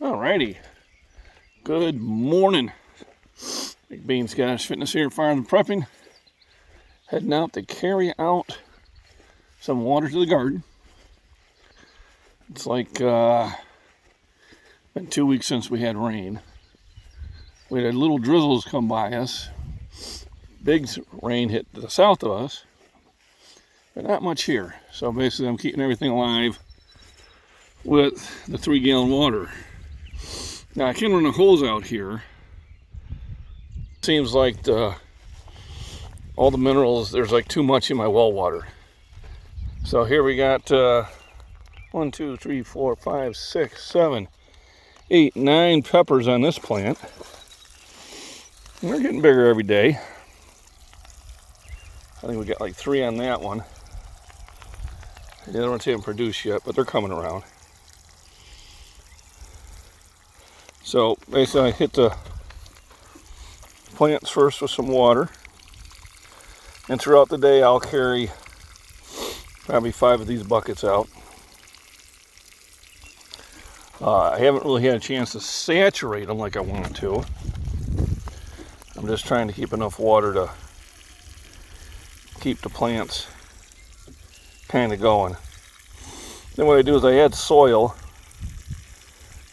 Alrighty, good morning. MacBean Scottish Fitness here, Farm and Prepping. Heading out to carry out some water to the garden. It's like been 2 weeks since we had rain. We had little drizzles come by us. Big rain hit to the south of us, but not much here. So basically I'm keeping everything alive with the 3-gallon water. Now I can run a hose out here. Seems like all the minerals, there's like too much in my well water. So here we got 1, 2, 3, 4, 5, 6, 7, 8, 9 peppers on this plant. And they're getting bigger every day. I think we got like 3 on that one. The other ones haven't produced yet, but they're coming around. So basically I hit the plants first with some water, and throughout the day I'll carry probably 5 of these buckets out. I haven't really had a chance to saturate them like I wanted to. I'm just trying to keep enough water to keep the plants kind of going. Then what I do is I add soil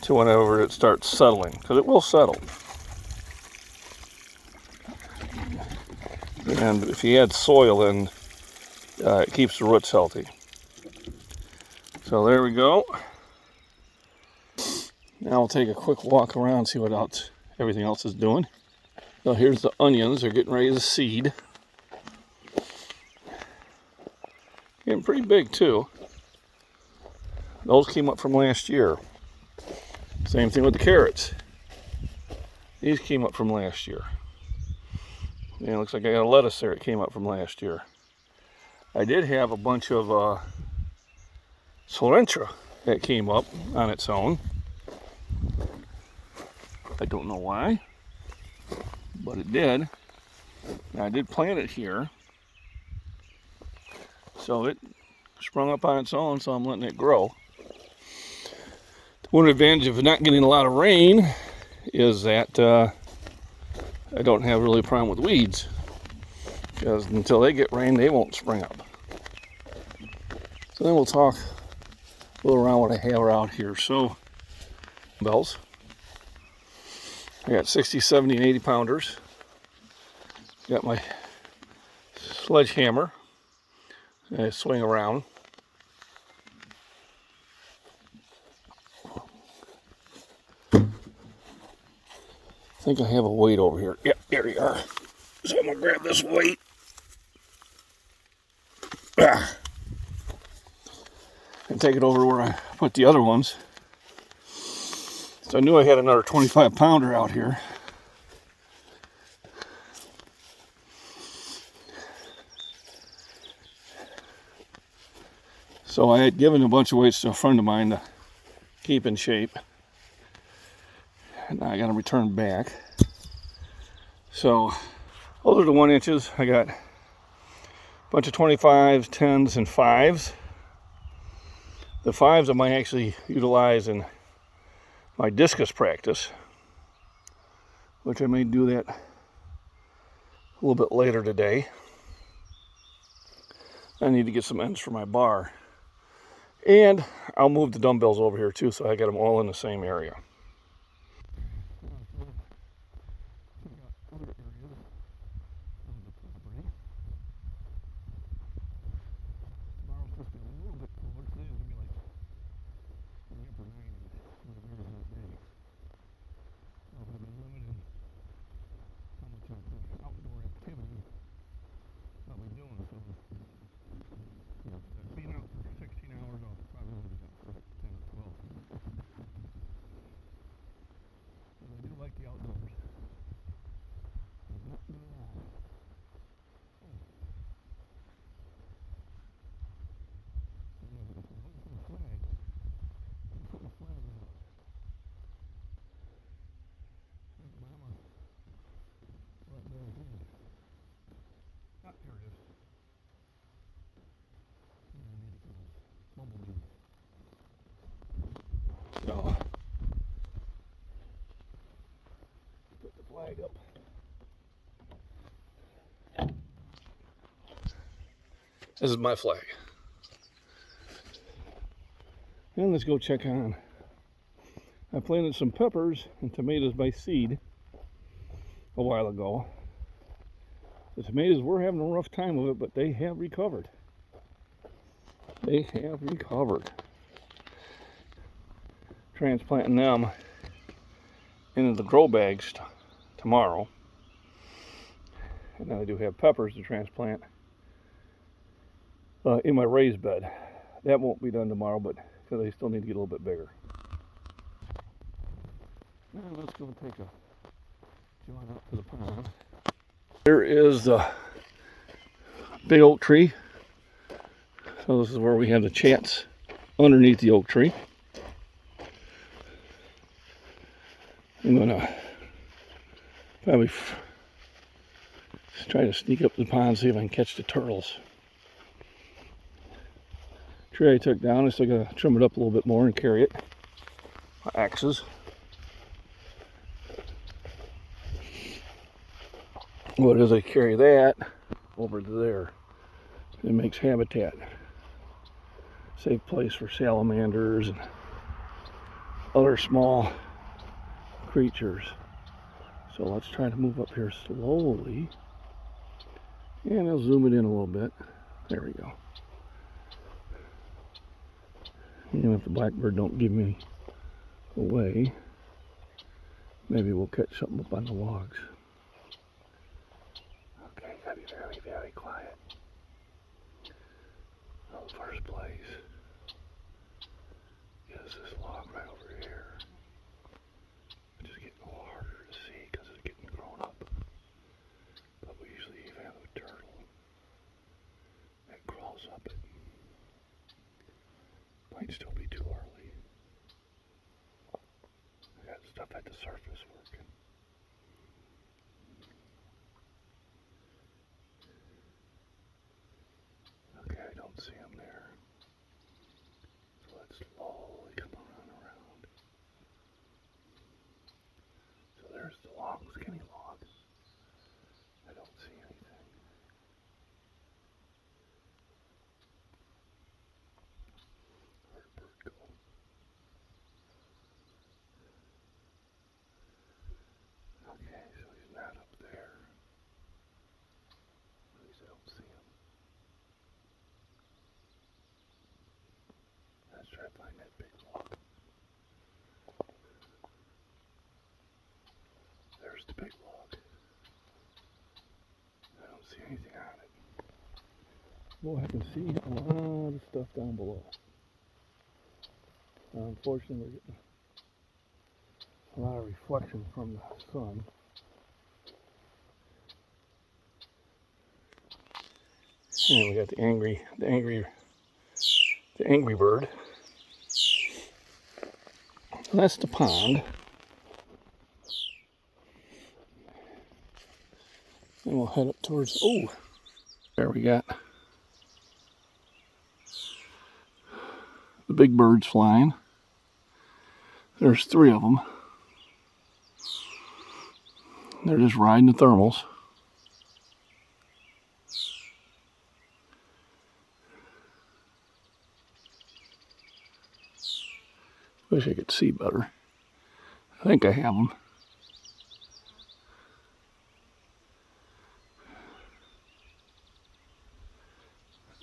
to whenever it starts settling, because it will settle. And if you add soil, then it keeps the roots healthy. So there we go. Now I'll take a quick walk around and see what else everything else is doing. So here's the onions. They're getting ready to seed. Getting pretty big too. Those came up from last year. Same thing with the carrots. These came up from last year. Yeah, it looks like I got a lettuce there. It came up from last year. I did have a bunch of cilantro that came up on its own. I don't know why, but it did. Now, I did plant it here, so it sprung up on its own, so I'm letting it grow. One advantage of not getting a lot of rain is that I don't have really a problem with weeds, because until they get rain, they won't spring up. So then we'll talk a little around what I have out here. So, bells. I got 60, 70, and 80 pounders. Got my sledgehammer. And I swing around. I think I have a weight over here. Yep, there you are. So I'm gonna grab this weight. And take it over where I put the other ones. So I knew I had another 25 pounder out here. So I had given a bunch of weights to a friend of mine to keep in shape. And now I got to return back. So those are the 1 inches. I got a bunch of 25s, 10s, and 5s. The 5s I might actually utilize in my discus practice, which I may do that a little bit later today. I need to get some ends for my bar. And I'll move the dumbbells over here too, so I got them all in the same area. So flag up. This is my flag. And let's go check on. I planted some peppers and tomatoes by seed a while ago. The tomatoes were having a rough time with it, but they have recovered. They have recovered. Transplanting them into the grow bags tomorrow. And then I do have peppers to transplant in my raised bed. That won't be done tomorrow, but because they still need to get a little bit bigger. Now let's go take a jaunt out to the pond. Here is the big oak tree. So this is where we have the chats underneath the oak tree. I'm gonna probably try to sneak up the pond, see if I can catch the turtles. Tree I took down, I still gotta trim it up a little bit more and carry it. My axes. What is I carry that over to there. It makes habitat. Safe place for salamanders and other small creatures. So let's try to move up here slowly. And I'll zoom it in a little bit. There we go. And if the blackbird don't give me away, maybe we'll catch something up on the logs. Okay, gotta be very, very quiet. Oh, first place is this log right over here. It's just getting a little harder to see because it's getting grown up. But we usually even have a turtle that crawls up it. Might still be too early. I got stuff at the surface working. Okay, I don't see him there. So let's slowly come around. So there's the long, skinny log. I don't see anything. Where'd the bird go? Okay, so he's not up there. At least I don't see him. Let's try to find that big log. There's the big log. I don't see anything on it. Well, I can see a lot of stuff down below. Unfortunately, we're getting a lot of reflection from the sun. And we got the angry bird. That's the pond. And we'll head up towards, oh, there we got the big birds flying. There's 3 of them. They're just riding the thermals. Wish I could see better. I think I have them.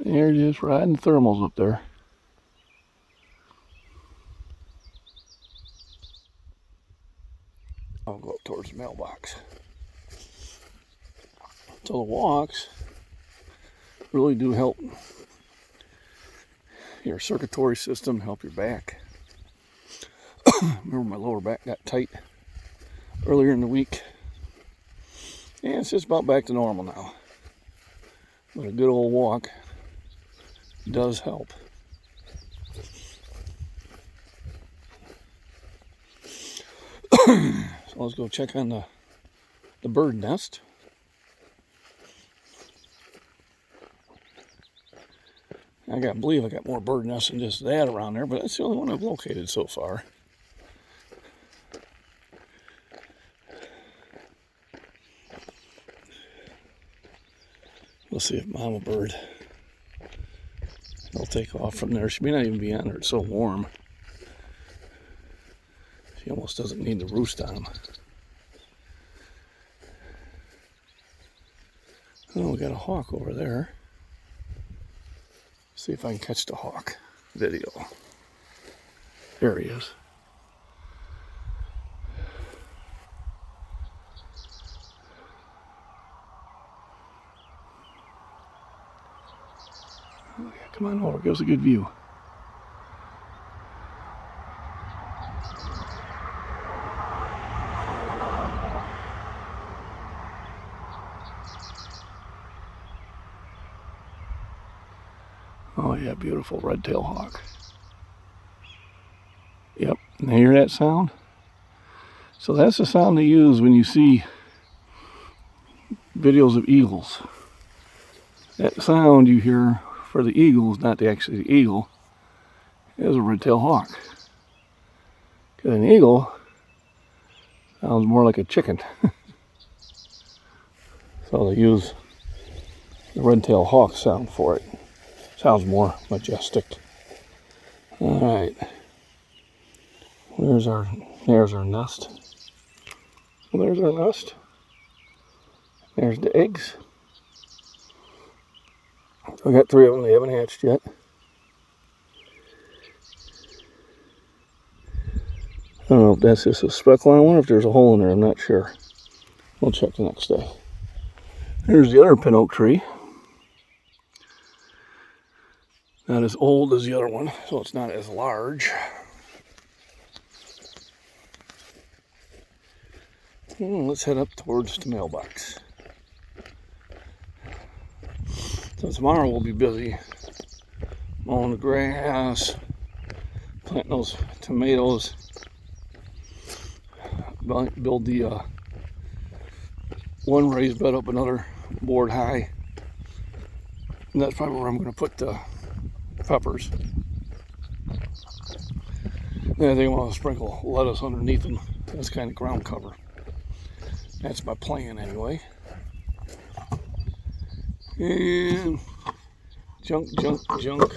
They're just riding thermals up there. I'll go up towards the mailbox. So the walks really do help your circulatory system, help your back. Remember my lower back got tight earlier in the week. And it's just about back to normal now. But a good old walk does help. So let's go check on the bird nest. I believe I got more bird nests than just that around there, but that's the only one I've located so far. We'll see if Mama Bird will take off from there. She may not even be on there. It's so warm. She almost doesn't need to roost on them. Oh, we got a hawk over there. See if I can catch the hawk video. There he is. Oh, yeah, come on over. Give us a good view. Oh yeah, beautiful red-tailed hawk. Yep, and hear that sound? So that's the sound they use when you see videos of eagles. That sound you hear for the eagles, not actually the eagle, is a red-tailed hawk. Because an eagle sounds more like a chicken. So they use the red-tailed hawk sound for it. Sounds more majestic. All right. There's our nest. Well, there's our nest. There's the eggs. We got 3 of them. They haven't hatched yet. I don't know if that's just a speckle. I wonder if there's a hole in there. I'm not sure. We'll check the next day. Here's the other pin oak tree. Not as old as the other one, so it's not as large. Let's head up towards the mailbox. So tomorrow we'll be busy mowing the grass, planting those tomatoes, build the one raised bed up another board high. And that's probably where I'm going to put the peppers. And I think I want to sprinkle lettuce underneath them. That's kind of ground cover. That's my plan anyway. And junk. Junk.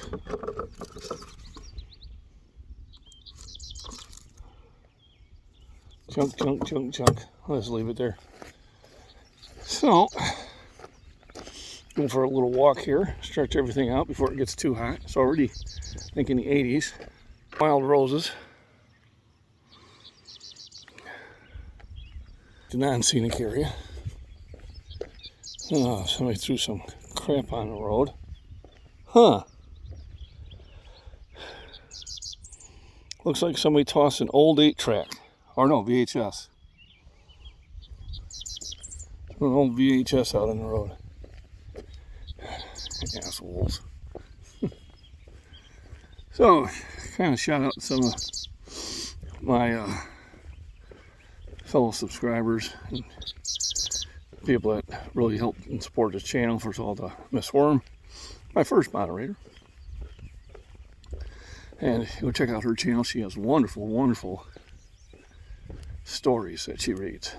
Let's leave it there. So, go for a little walk here, stretch everything out before it gets too hot. It's already, I think, in the 80s. Wild roses. The non-scenic area. Oh, somebody threw some crap on the road. Huh. Looks like somebody tossed an old 8-track. Or no, VHS. An old VHS out on the road. Assholes. So, kind of shout out to some of my fellow subscribers and people that really help and support this channel. First of all, to Miss Worm, my first moderator. And go check out her channel. She has wonderful stories that she reads.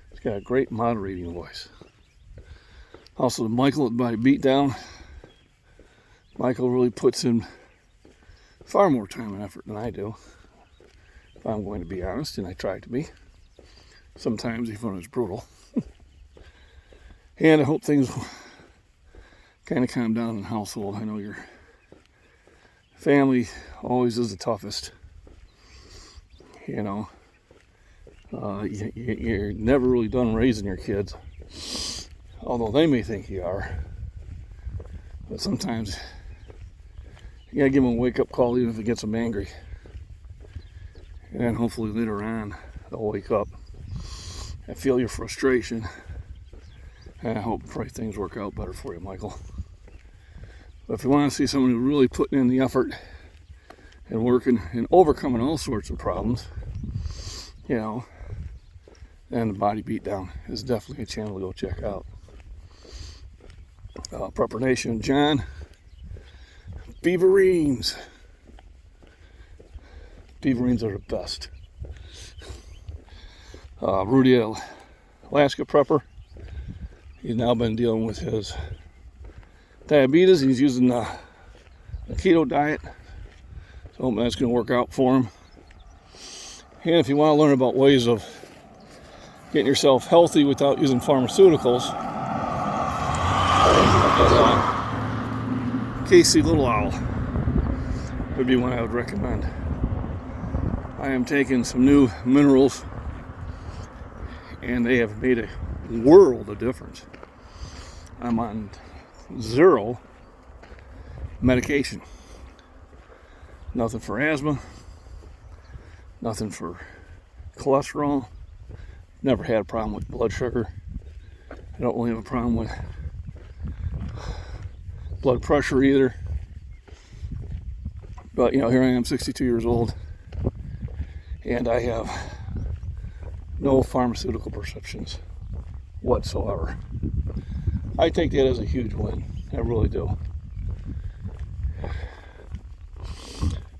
She's got a great moderating voice. Also, to Michael at Body Beatdown. Michael really puts in far more time and effort than I do, if I'm going to be honest, and I try to be. Sometimes even when it's brutal. And I hope things kind of calm down in the household. I know your family always is the toughest. You know, you're never really done raising your kids, although they may think you are. But sometimes you gotta give them a wake-up call, even if it gets them angry. And then hopefully later on they'll wake up and feel your frustration. And I hope pray things work out better for you, Michael. But if you want to see someone who's really putting in the effort and working and overcoming all sorts of problems, you know, then the Body Beatdown is definitely a channel to go check out. Prepper Nation, John, Beaverines. Beaverines are the best. Rudy, Alaska Prepper. He's now been dealing with his diabetes. He's using a keto diet. So hoping that's going to work out for him. And if you want to learn about ways of getting yourself healthy without using pharmaceuticals, Casey Little Owl would be one I would recommend. I am taking some new minerals, and they have made a world of difference. I'm on 0 medication. Nothing for asthma, nothing for cholesterol. Never had a problem with blood sugar. I don't really have a problem with blood pressure either. But you know, here I am, 62 years old, and I have no pharmaceutical prescriptions whatsoever. I take that as a huge win. I really do.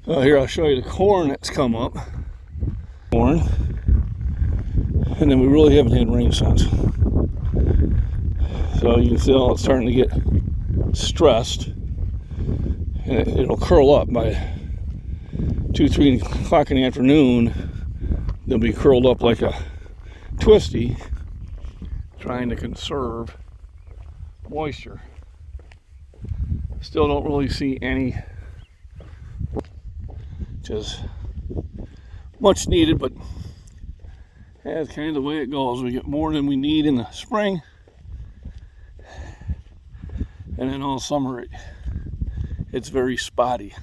Here, I'll show you the corn that's come up. Corn. And then we really haven't had rain since. So you can feel it's starting to get stressed. And it'll curl up by 2-3 o'clock in the afternoon. They'll be curled up like a twisty, trying to conserve moisture. Still don't really see any, which is much needed, but that's kind of the way it goes. We get more than we need in the spring, and then all summer it's very spotty.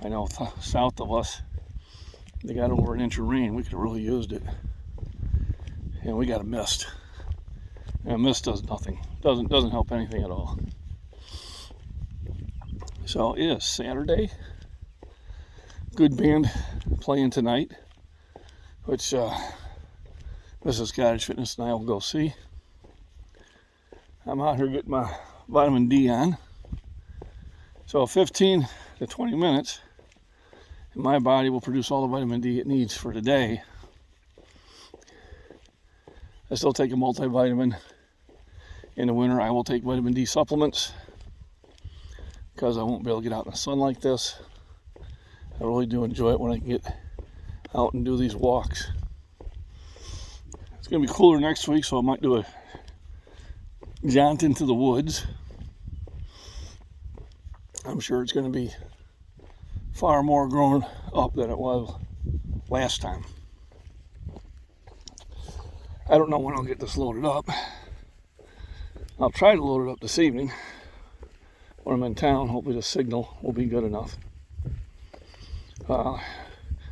I know south of us they got over 1 inch of rain. We could have really used it, and we got a mist. And a mist does nothing. Doesn't help anything at all. So it is Saturday. Good band playing tonight, which Mrs. Cottage Fitness and I will go see. I'm out here getting my vitamin D on. So 15 to 20 minutes, and my body will produce all the vitamin D it needs for today. I still take a multivitamin. In the winter, I will take vitamin D supplements because I won't be able to get out in the sun like this. I really do enjoy it when I can get out and do these walks. It's going to be cooler next week, so I might do a jaunt into the woods. I'm sure it's going to be far more grown up than it was last time. I don't know when I'll get this loaded up. I'll try to load it up this evening when I'm in town. Hopefully the signal will be good enough.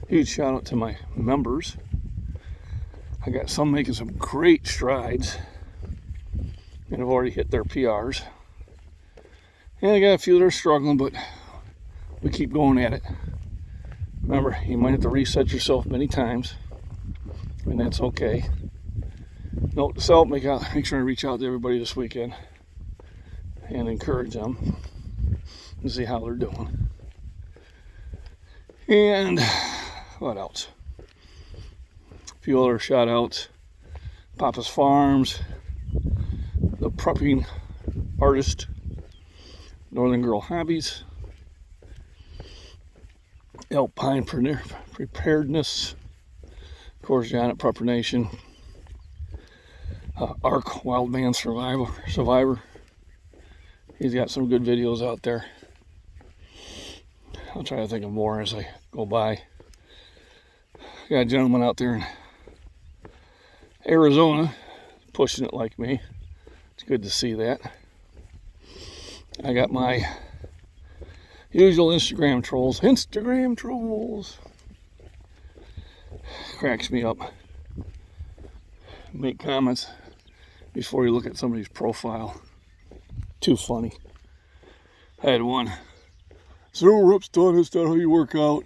Huge shout out to my members. I got some making some great strides and have already hit their PRs. And I got a few that are struggling, but we keep going at it. Remember, you might have to reset yourself many times, and that's okay. Note to self, make sure I reach out to everybody this weekend and encourage them and see how they're doing. And what else? A few other shout outs. Papa's Farms, the prepping artist, Northern Girl Hobbies, Alpine Preparedness, of course, John at Prepper Nation, Ark Wild Man Survivor. He's got some good videos out there. I'll try to think of more as I go by. Got a gentleman out there in Arizona pushing it like me. It's good to see that. I got my usual Instagram trolls. Cracks me up. Make comments before you look at somebody's profile. Too funny. I had one. Zero reps done, is that how you work out?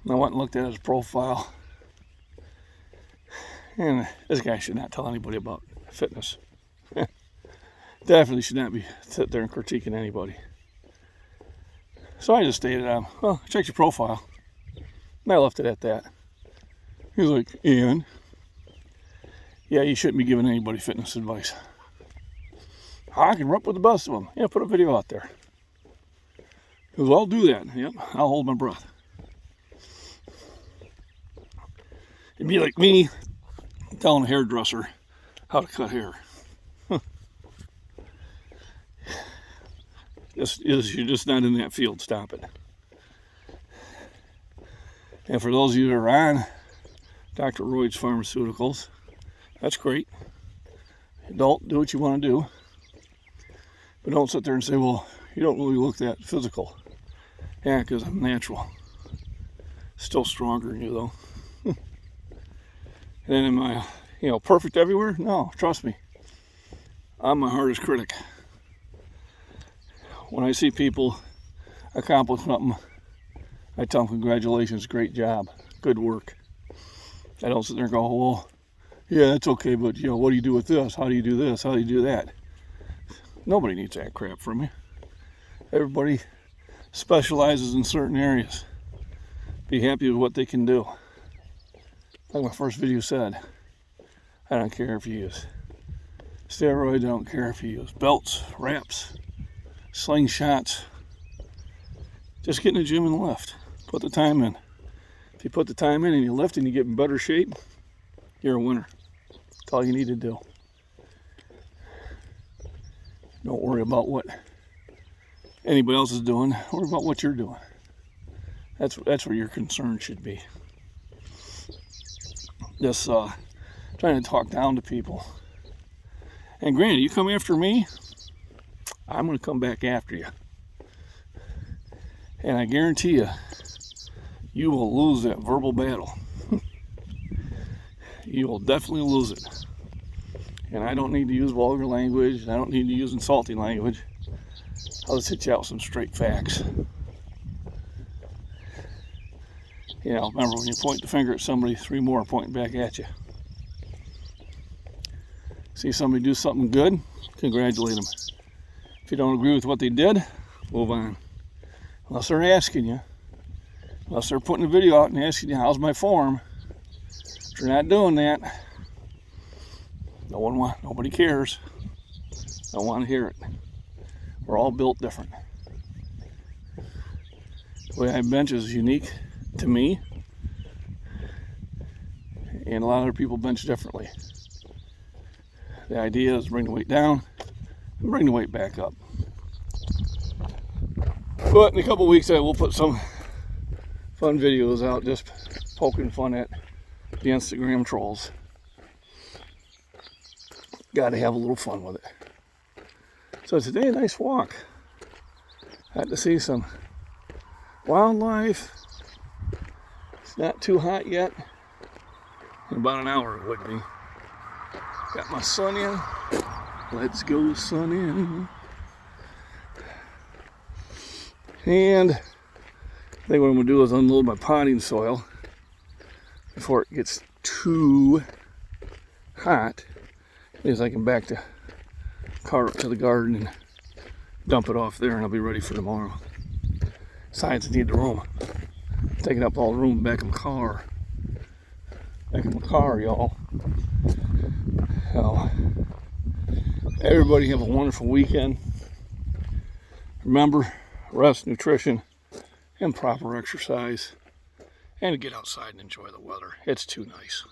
I went and looked at his profile. And this guy should not tell anybody about fitness. Definitely should not be sit there and critiquing anybody. So I just stated, well, check your profile. And I left it at that. He was like, and? Yeah, you shouldn't be giving anybody fitness advice. I can rip with the best of them. Yeah, put a video out there. Because I'll do that. Yep, I'll hold my breath. It'd be like me telling a hairdresser how to cut hair. You're just not in that field. Stop it. And for those of you that are on Dr. Royd's Pharmaceuticals, that's great. Do what you want to do. But don't sit there and say, well, you don't really look that physical. Yeah, because I'm natural. Still stronger than you, though. And then am I, perfect everywhere? No, trust me. I'm my hardest critic. When I see people accomplish something, I tell them, congratulations, great job, good work. I don't sit there and go, well, yeah, that's okay, but what do you do with this? How do you do this? How do you do that? Nobody needs that crap from me. Everybody specializes in certain areas. Be happy with what they can do. Like my first video said, I don't care if you use steroids, I don't care if you use belts, wraps, slingshots. Just get in the gym and lift. Put the time in. If you put the time in and you lift and you get in better shape, you're a winner. That's all you need to do. Don't worry about what anybody else is doing. Worry about what you're doing. That's where your concern should be. Just trying to talk down to people. And granted, you come after me, I'm going to come back after you. And I guarantee you, you will lose that verbal battle. You will definitely lose it. And I don't need to use vulgar language. I don't need to use insulting language. I'll just hit you out with some straight facts. Remember when you point the finger at somebody, 3 more are pointing back at you. See somebody do something good, congratulate them. If you don't agree with what they did, move on. Unless they're asking you, unless they're putting a video out and asking you, how's my form? If you're not doing that, nobody cares. Don't want to hear it. We're all built different. The way I bench is unique to me, and a lot of other people bench differently. The idea is bring the weight down and bring the weight back up. But in a couple weeks I will put some fun videos out, just poking fun at the Instagram trolls. Got to have a little fun with it. So today, a nice walk. Had to see some wildlife. It's not too hot yet. In about an hour it would be. Got my sun in. Let's go sun in. And I think what I'm going to do is unload my potting soil before it gets too hot. Because I can back the car up to the garden and dump it off there, and I'll be ready for tomorrow. Besides, I need the room. I'm taking up all the room back in my car. Back in my car, y'all. So, everybody have a wonderful weekend. Remember, rest, nutrition, and proper exercise. And get outside and enjoy the weather. It's too nice.